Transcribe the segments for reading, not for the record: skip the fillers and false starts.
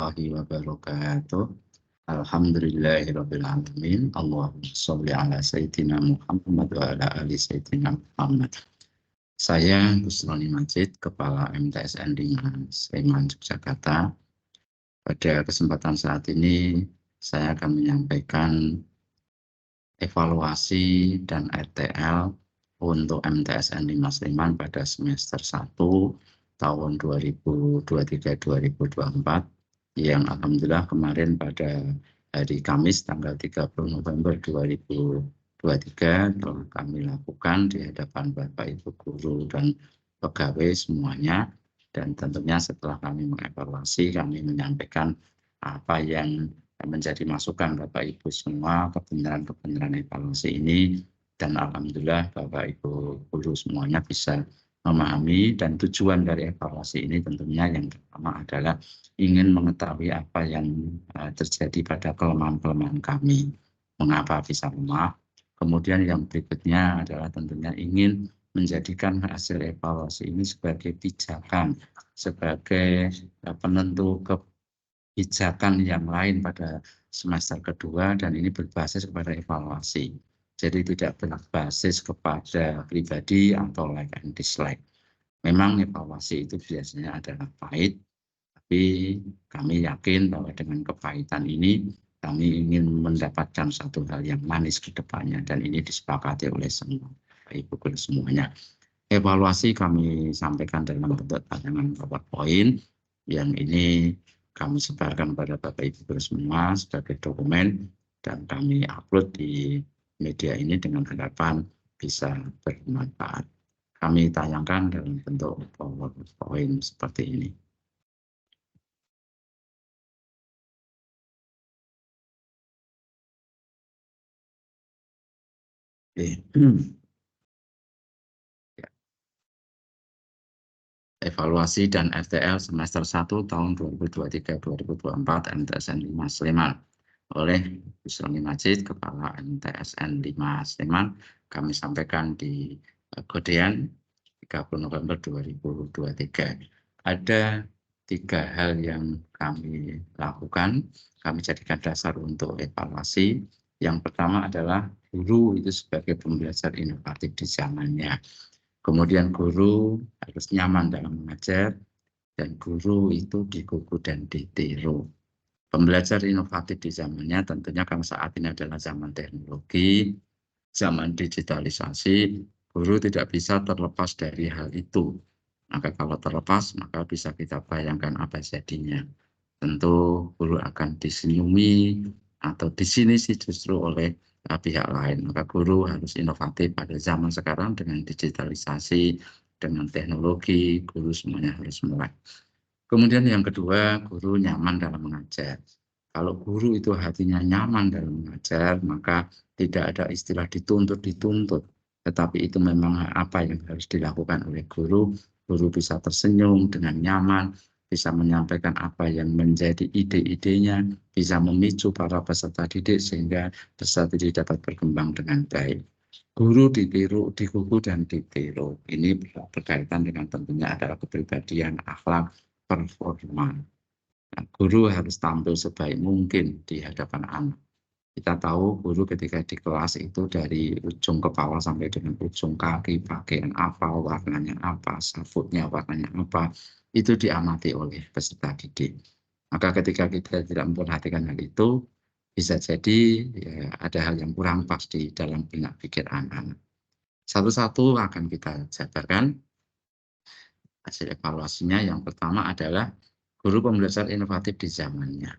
warahmatullahi wabarakatuh. Alhamdulillahirabbil alamin. Allahumma sholli ala sayyidina Muhammad wa ala ali sayyidina Muhammad. Saya Busroni Majid, Kepala MTSN 5 Sleman, Yogyakarta. Pada kesempatan saat ini saya akan menyampaikan evaluasi dan RTL untuk MTSN 5 Sleman pada semester 1 tahun 2023-2024 yang alhamdulillah kemarin pada hari Kamis tanggal 30 November 2023 telah kami lakukan di hadapan Bapak Ibu guru dan pegawai semuanya, dan tentunya setelah kami mengevaluasi kami menyampaikan apa yang menjadi masukan Bapak Ibu semua kebenaran evaluasi ini, dan alhamdulillah Bapak Ibu guru semuanya bisa memahami. Dan tujuan dari evaluasi ini tentunya yang pertama adalah ingin mengetahui apa yang terjadi pada kelemahan-kelemahan kami, mengapa bisa lemah. Kemudian yang berikutnya adalah tentunya ingin menjadikan hasil evaluasi ini sebagai pijakan, sebagai penentu kebijakan yang lain pada semester kedua, dan ini berbasis kepada evaluasi. Jadi tidak berbasis kepada pribadi atau like and dislike. Memang evaluasi itu biasanya adalah pahit, tapi kami yakin bahwa dengan kepahitan ini kami ingin mendapatkan satu hal yang manis ke depannya, dan ini disepakati oleh semua Ibu guru semuanya. Evaluasi kami sampaikan dalam bentuk tayangan PowerPoint yang ini kami sebarkan pada Bapak Ibu guru semua sebagai dokumen, dan kami upload di media ini dengan harapan bisa bermanfaat. Kami tayangkan dalam bentuk PowerPoint seperti ini. Evaluasi dan RTL semester 1 tahun 2023-2024 MTSN 5 Sleman oleh Busroni Majid, Kepala MTSN 5 Sleman. Kami sampaikan di Godean 30 November 2023. Ada 3 hal yang kami lakukan, kami jadikan dasar untuk evaluasi. Yang pertama adalah guru itu sebagai pembelajar inovatif di zamannya. Kemudian guru harus nyaman dalam mengajar, dan guru itu digugu dan ditiru. Pembelajar inovatif di zamannya tentunya karena saat ini adalah zaman teknologi, zaman digitalisasi, guru tidak bisa terlepas dari hal itu. Maka kalau terlepas, maka bisa kita bayangkan apa jadinya. Tentu guru akan disenyumi atau disinisi justru oleh pihak lain. Maka guru harus inovatif pada zaman sekarang dengan digitalisasi, dengan teknologi, guru semuanya harus mulai. Kemudian yang kedua, guru nyaman dalam mengajar. Kalau guru itu hatinya nyaman dalam mengajar, maka tidak ada istilah dituntut, tetapi itu memang apa yang harus dilakukan oleh guru. Guru bisa tersenyum dengan nyaman, bisa menyampaikan apa yang menjadi ide-idenya, bisa memicu para peserta didik sehingga peserta didik dapat berkembang dengan baik. Guru ditiru, digugu, dan ditiru. Ini berkaitan dengan tentunya adalah kepribadian, akhlak, performa. Nah, guru harus tampil sebaik mungkin di hadapan anak. Kita tahu guru ketika di kelas itu dari ujung kepala sampai dengan ujung kaki, pakaian apa, warnanya apa, sabuknya warnanya apa, itu diamati oleh peserta didik. Maka ketika kita tidak memperhatikan hal itu, bisa jadi ya, ada hal yang kurang pas di dalam benak pikir anak-anak. Satu-satu akan kita jabarkan hasil evaluasinya. Yang pertama adalah guru pembelajar inovatif di zamannya.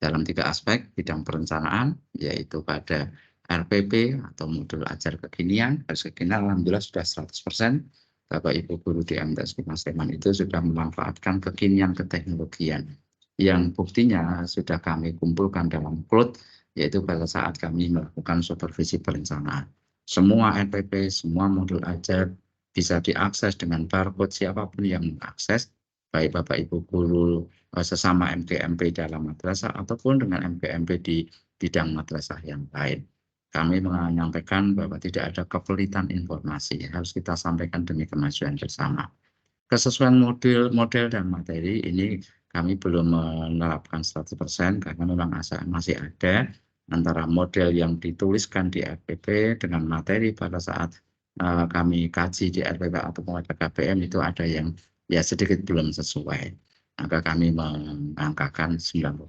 Dalam 3 aspek, bidang perencanaan, yaitu pada RPP atau modul ajar kekinian. Harus kekinian, alhamdulillah sudah 100%. Bapak Ibu guru di MTS 5 Sleman itu sudah memanfaatkan kekinian keteknologian. Yang buktinya sudah kami kumpulkan dalam plot, yaitu pada saat kami melakukan supervisi perencanaan. Semua RPP, semua modul ajar bisa diakses dengan barcode siapapun yang mengakses, baik Bapak Ibu guru sesama MGMP dalam madrasah ataupun dengan MGMP di bidang madrasah yang lain. Kami menyampaikan bahwa tidak ada kepelitan informasi, harus kita sampaikan demi kemajuan bersama. Kesesuaian model dan materi ini kami belum menerapkan 100% karena memang masih ada antara model yang dituliskan di RPP dengan materi pada saat kami kaji di RPP atau KPM itu ada yang ya sedikit belum sesuai. Maka kami mengangkakan 90%.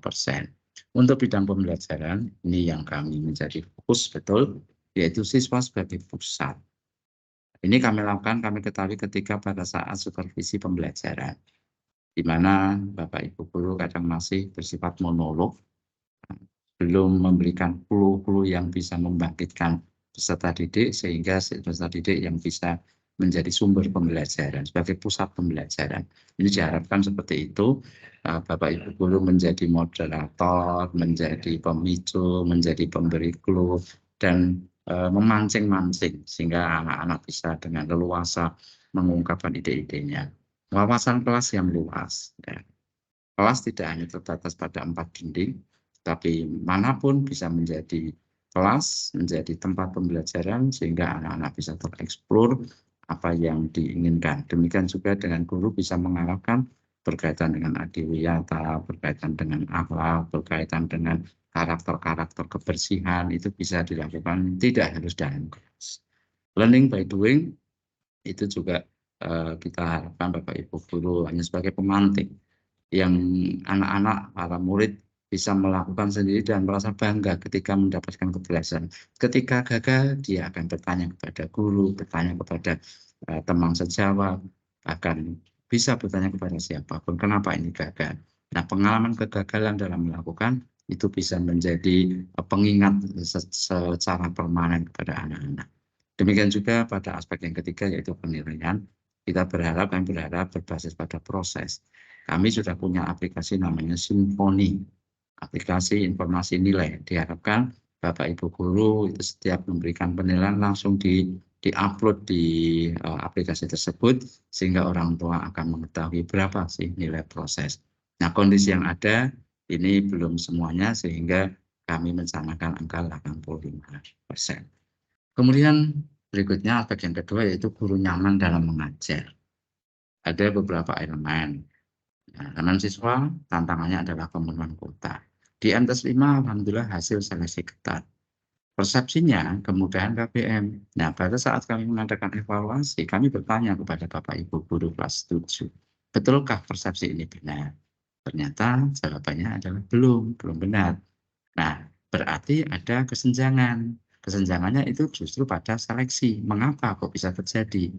Untuk bidang pembelajaran, ini yang kami menjadi fokus betul, yaitu siswa sebagai pusat. Ini kami lakukan, kami ketahui ketika pada saat supervisi pembelajaran, di mana Bapak Ibu guru kadang masih bersifat monolog, belum memberikan clue-clue yang bisa membangkitkan peserta didik, sehingga peserta didik yang bisa menjadi sumber pembelajaran, sebagai pusat pembelajaran. Ini diharapkan seperti itu, Bapak Ibu guru menjadi moderator, menjadi pemicu, menjadi pemberi clue, dan memancing-mancing, sehingga anak-anak bisa dengan leluasa mengungkapkan ide-idenya. Wawasan kelas yang luas. Ya. Kelas tidak hanya terbatas pada 4 dinding, tapi manapun bisa menjadi kelas, menjadi tempat pembelajaran, sehingga anak-anak bisa tereksplor apa yang diinginkan. Demikian juga dengan guru bisa mengarahkan berkaitan dengan adiwiyata, berkaitan dengan akhlak, berkaitan dengan karakter-karakter kebersihan, itu bisa dilakukan tidak harus dalam kelas. Learning by doing, itu juga kita harapkan Bapak Ibu guru hanya sebagai pemantik yang anak-anak, para murid bisa melakukan sendiri dan merasa bangga ketika mendapatkan keberhasilan. Ketika gagal, dia akan bertanya kepada guru, bertanya kepada teman sejawat, bahkan bisa bertanya kepada siapapun, kenapa ini gagal. Nah, pengalaman kegagalan dalam melakukan itu bisa menjadi pengingat secara permanen kepada anak-anak. Demikian juga pada aspek yang ketiga, yaitu penilaian. Kita berharap berbasis pada proses. Kami sudah punya aplikasi namanya Simfoni, aplikasi informasi nilai. Diharapkan Bapak Ibu guru itu setiap memberikan penilaian langsung di-upload di aplikasi tersebut, sehingga orang tua akan mengetahui berapa sih nilai proses. Nah, kondisi yang ada ini belum semuanya, sehingga kami mencanangkan angka 85%. Kemudian berikutnya aspek yang kedua, yaitu guru nyaman dalam mengajar. Ada beberapa elemen. Elemen siswa, tantangannya adalah pemenuhan kuota. Di MTS 5, alhamdulillah hasil seleksi ketat. Persepsinya kemudahan KPM. Nah, pada saat kami mengadakan evaluasi, kami bertanya kepada Bapak Ibu guru kelas 7, betulkah persepsi ini benar? Ternyata jawabannya adalah belum benar. Nah, berarti ada kesenjangan. Kesenjangannya itu justru pada seleksi. Mengapa kok bisa terjadi?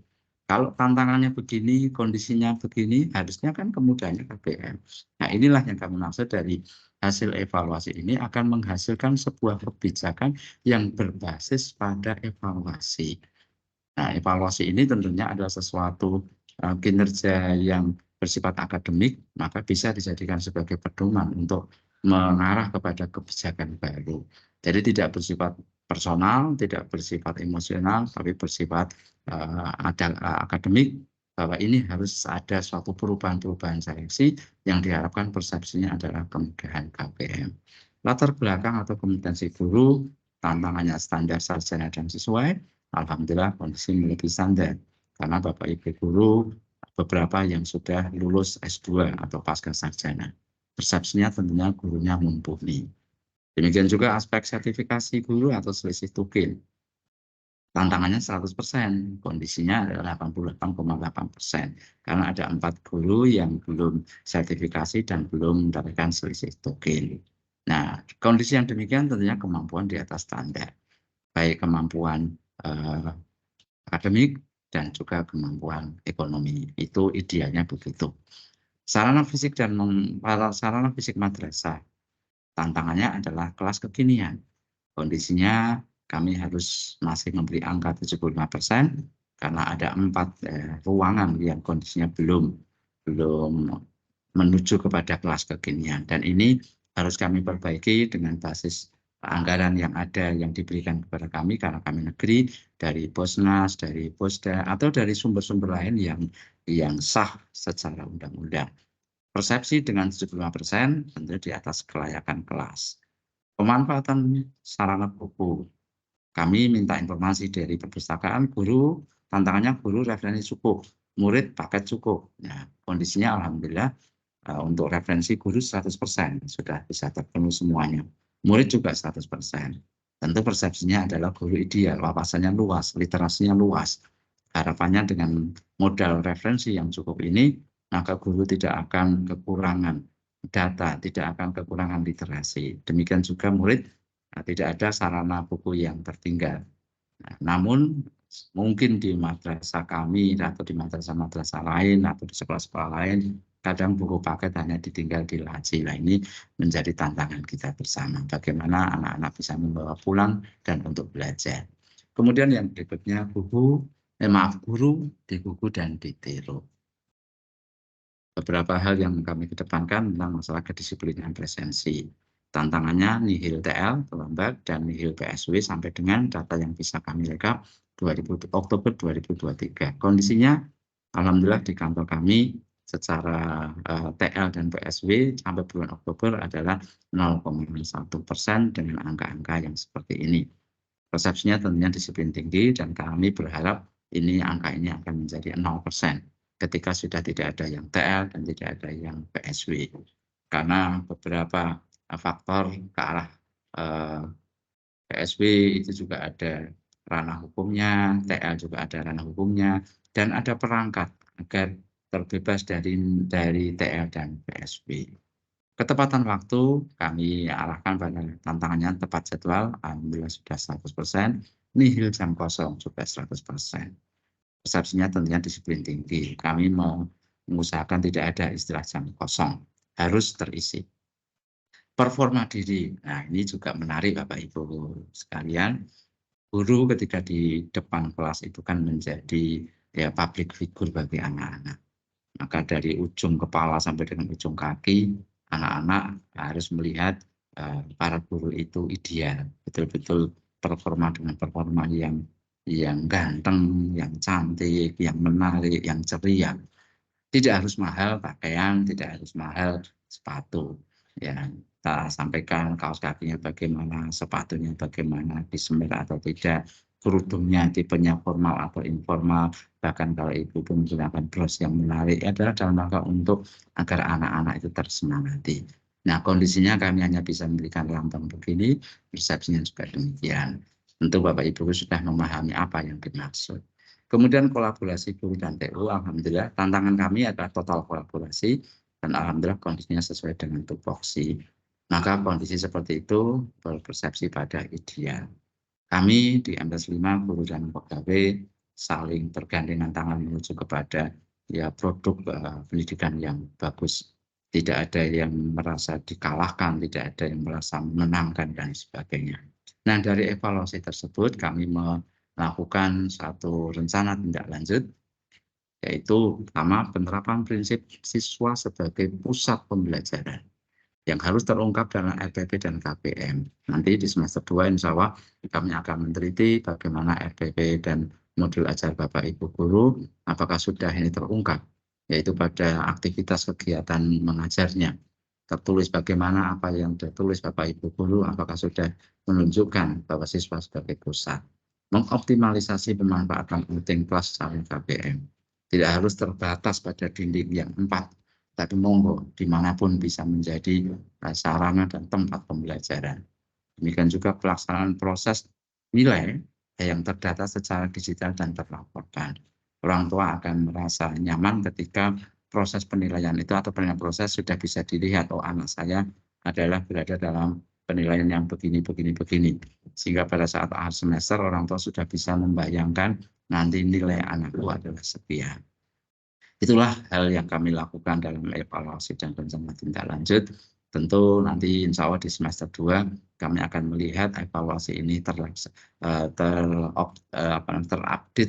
Kalau tantangannya begini, kondisinya begini, harusnya kan kemudahannya KPM. Nah, inilah yang kami maksud dari hasil evaluasi ini akan menghasilkan sebuah kebijakan yang berbasis pada evaluasi. Nah, evaluasi ini tentunya adalah sesuatu kinerja yang bersifat akademik, maka bisa dijadikan sebagai pedoman untuk mengarah kepada kebijakan baru. Jadi tidak bersifat personal, tidak bersifat emosional, tapi bersifat akademik, bahwa ini harus ada suatu perubahan-perubahan seleksi yang diharapkan persepsinya adalah kemudahan KPM. Latar belakang atau kompetensi guru, tantangannya standar sarjana dan sesuai, alhamdulillah kondisi melebihi standar. Karena Bapak Ibu guru, beberapa yang sudah lulus S2 atau pasca sarjana. Persepsinya tentunya gurunya mumpuni. Demikian juga aspek sertifikasi guru atau selisih tukil. Tantangannya 100%, kondisinya adalah 88,8%. Karena ada 4 guru yang belum sertifikasi dan belum mendapatkan selisih tukil. Nah, kondisi yang demikian tentunya kemampuan di atas standar. Baik kemampuan akademik dan juga kemampuan ekonomi. Itu idealnya begitu. Sarana fisik dan sarana fisik madrasah. Tantangannya adalah kelas kekinian. Kondisinya kami harus masih memberi angka 75% karena ada 4 ruangan yang kondisinya belum menuju kepada kelas kekinian. Dan ini harus kami perbaiki dengan basis anggaran yang ada yang diberikan kepada kami karena kami negeri, dari Posnas, dari Posda, atau dari sumber-sumber lain yang sah secara undang-undang. Persepsi dengan 75% tentu di atas kelayakan kelas. Pemanfaatan sarana buku. Kami minta informasi dari perpustakaan, guru, tantangannya guru referensi cukup, murid paket cukup. Nah, kondisinya alhamdulillah untuk referensi guru 100% sudah bisa terpenuhi semuanya. Murid juga 100%. Tentu persepsinya adalah guru ideal, wawasannya luas, literasinya luas. Harapannya dengan modal referensi yang cukup ini, maka guru tidak akan kekurangan data, tidak akan kekurangan literasi. Demikian juga murid tidak ada sarana buku yang tertinggal. Namun mungkin di madrasah kami atau di madrasah-madrasah lain atau di sekolah-sekolah lain, kadang buku paket hanya ditinggal di laci. Nah, ini menjadi tantangan kita bersama. Bagaimana anak-anak bisa membawa pulang dan untuk belajar. Kemudian yang berikutnya guru di buku dan ditiru. Beberapa hal yang kami kedepankan tentang masalah kedisiplinan presensi. Tantangannya nihil TL terlambat dan nihil PSW sampai dengan data yang bisa kami rekap Oktober 2023. Kondisinya alhamdulillah di kantor kami secara TL dan PSW sampai bulan Oktober adalah 0,1% dengan angka-angka yang seperti ini. Persepsinya tentunya disiplin tinggi dan kami berharap angka ini akan menjadi 0%. Ketika sudah tidak ada yang TL dan tidak ada yang PSW. Karena beberapa faktor ke arah PSW itu juga ada ranah hukumnya, TL juga ada ranah hukumnya, dan ada perangkat agar terbebas dari TL dan PSW. Ketepatan waktu kami arahkan pada tantangannya tepat jadwal, alhamdulillah sudah 100%, nihil jam kosong juga 100%. Persepsinya tentunya disiplin tinggi. Kami mengusahakan tidak ada istilah jam kosong, harus terisi. Performa diri, nah ini juga menarik Bapak Ibu sekalian. Guru ketika di depan kelas itu kan menjadi public figure bagi anak-anak. Maka dari ujung kepala sampai dengan ujung kaki, anak-anak harus melihat para guru itu ideal, betul-betul performa dengan performa yang ganteng, yang cantik, yang menarik, yang ceria. Tidak harus mahal pakaian, tidak harus mahal sepatu. Ya, kita sampaikan kaos kakinya bagaimana, sepatunya bagaimana, disemir atau tidak, kerudungnya tipenya formal atau informal, bahkan kalau ibu pun menggunakan bros yang menarik, adalah dalam rangka untuk agar anak-anak itu tersemangati. Nah, kondisinya kami hanya bisa memberikan lambang begini, persepsinya juga demikian. Tentu Bapak Ibu sudah memahami apa yang dimaksud. Kemudian kolaborasi guru dan TU, alhamdulillah tantangan kami adalah total kolaborasi dan alhamdulillah kondisinya sesuai dengan tupoksi. Maka kondisi seperti itu berpersepsi pada ideal. Kami di MTS 5 guru dan pegawai saling bergandengan tangan menuju kepada produk pendidikan yang bagus. Tidak ada yang merasa dikalahkan, tidak ada yang merasa menangkan dan sebagainya. Nah, dari evaluasi tersebut kami melakukan satu rencana tindak lanjut, yaitu pertama penerapan prinsip siswa sebagai pusat pembelajaran yang harus terungkap dalam RPP dan KPM. Nanti di semester 2 insya Allah kami akan meneliti bagaimana RPP dan modul ajar Bapak Ibu Guru, apakah sudah ini terungkap, yaitu pada aktivitas kegiatan mengajarnya. Tertulis bagaimana apa yang tertulis Bapak Ibu Guru, apakah sudah menunjukkan bahwa siswa sebagai pusat. Mengoptimalisasi pemanfaatan meeting kelas secara KPM. Tidak harus terbatas pada dinding yang 4, tapi monggo dimanapun bisa menjadi sarana dan tempat pembelajaran. Demikian juga pelaksanaan proses nilai yang terdata secara digital dan terlaporkan. Orang tua akan merasa nyaman ketika proses penilaian itu atau penilaian proses sudah bisa dilihat, oh anak saya adalah berada dalam penilaian yang begini. Sehingga pada saat akhir semester orang tua sudah bisa membayangkan nanti nilai anakku adalah sekian. Itulah hal yang kami lakukan dalam evaluasi dan rencana tindak lanjut. Tentu nanti insya Allah di semester 2 kami akan melihat evaluasi ini terupdate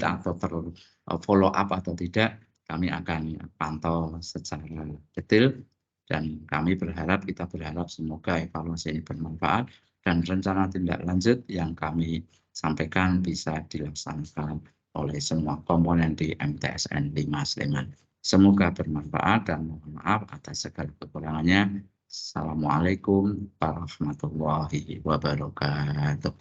atau follow up atau tidak. Kami akan pantau secara detail dan kita berharap semoga evaluasi ini bermanfaat dan rencana tindak lanjut yang kami sampaikan bisa dilaksanakan oleh semua komponen di MTSN 5 Sleman. Semoga bermanfaat dan mohon maaf atas segala kekurangannya. Assalamualaikum warahmatullahi wabarakatuh.